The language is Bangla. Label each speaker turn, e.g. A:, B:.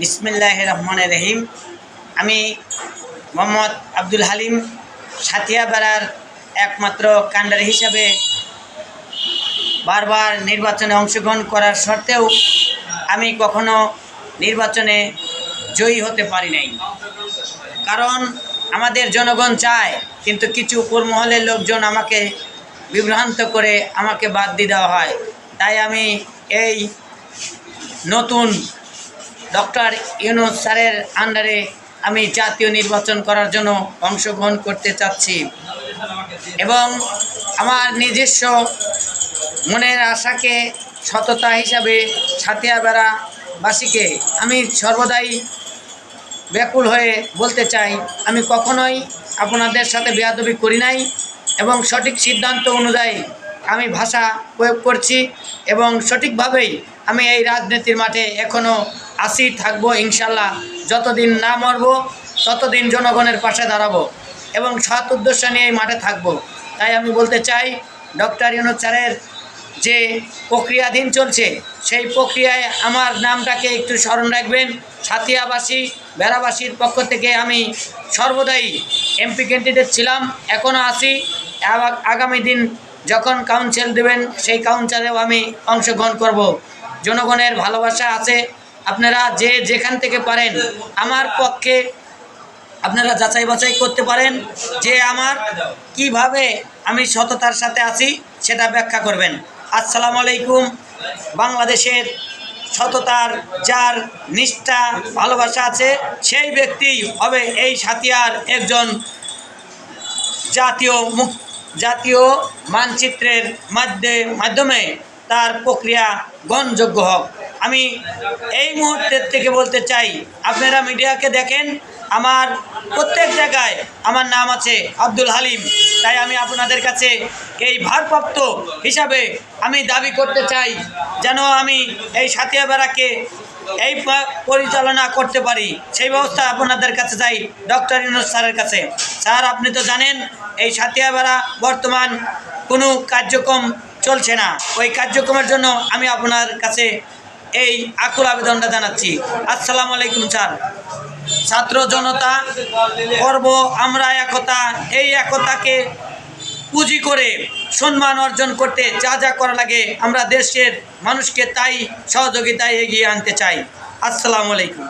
A: বিসমিল্লাহির রহমানির রহিম। আমি মোহাম্মদ আব্দুল হালিম সাতিয়াবেড়ার একমাত্র কান্ডারি হিসাবে বারবার নির্বাচনে অংশগ্রহণ করার সত্ত্বেও আমি কখনো নির্বাচনে জয়ী হতে পারি নাই। কারণ আমাদের জনগণ চায়, কিন্তু কিছু উপরমহলের লোকজন আমাকে বিভ্রান্ত করে আমাকে বাদ দিয়ে দেওয়া হয়। তাই আমি এই নতুন ডক্টর ইউনূস স্যারের আন্ডারে আমি জাতীয় নির্বাচন করার জন্য অংশগ্রহণ করতে চাচ্ছি এবং আমার নিজস্ব মনের আশাকে সততা হিসাবে সাতিয়াবেড়াবাসীকে আমি সর্বদাই ব্যাকুল হয়ে বলতে চাই, আমি কখনোই আপনাদের সাথে বেয়াদবি করি নাই এবং সঠিক সিদ্ধান্ত অনুযায়ী আমি ভাষা প্রয়োগ করছি এবং সঠিকভাবেই আমি এই রাজনীতির মাঠে এখনও আসি, থাকবো ইনশাল্লাহ। যতদিন না মরব ততদিন জনগণের পাশে দাঁড়াবো এবং সৎ উদ্দেশ্য নিয়ে এই মাঠে থাকবো। তাই আমি বলতে চাই, ডক্টর ইউনূস স্যারের যে প্রক্রিয়াধীন চলছে সেই প্রক্রিয়ায় আমার নামটাকে একটু স্মরণ রাখবেন। সাতিয়াবাসী বেড়াবাসীর পক্ষ থেকে আমি সর্বদাই এমপি ক্যান্ডিডেট ছিলাম, এখনও আছি। আগামী দিন যখন কাউন্সিল দেবেন সেই কাউন্সিলেও আমি অংশগ্রহণ করব। জনগণের ভালোবাসা আছে, আপনারা যে যেখান থেকে পারেন আমার পক্ষে আপনারা যাচাই বাছাই করতে পারেন যে আমার কিভাবে আমি সততার সাথে আছি সেটা ব্যাখ্যা করবেন। আসসালামু আলাইকুম। বাংলাদেশের সততার যার নিষ্ঠা ভালোবাসা আছে সেই ব্যক্তি হবে এই সাতিয়ার একজন জাতীয় মানচিত্রের মাধ্যমে তার প্রক্রিয়া গ্রহণযোগ্য হোক। আমি এই মুহূর্তের থেকে বলতে চাই, আপনারা মিডিয়াকে দেখেন, আমার প্রত্যেক জায়গায় আমার নাম আছে আব্দুল হালিম। তাই আমি আপনাদের কাছে এই ভারপ্রাপ্ত হিসাবে আমি দাবি করতে চাই যেন আমি এই সাতিয়াবেড়াকে এই পরিচালনা করতে পারি, সেই ব্যবস্থা আপনাদের কাছে চাই, ডক্টর ইউনূস স্যারের কাছে। স্যার, আপনি তো জানেন এই সাতিয়াবেড়া বর্তমান কোনো কার্যক্রম চলছে না। ওই কার্যক্রমের জন্য আমি আপনার কাছে এই আকুল আবেদনটা জানাচ্ছি। আসসালামু আলাইকুম স্যার। ছাত্র জনতা করব আমরা একতা, এই একতাকে পুঁজি করে সম্মান অর্জন করতে যা যা করা লাগে আমরা দেশের মানুষকে তাই সহযোগিতায় এগিয়ে আনতে চাই। আসসালামু আলাইকুম।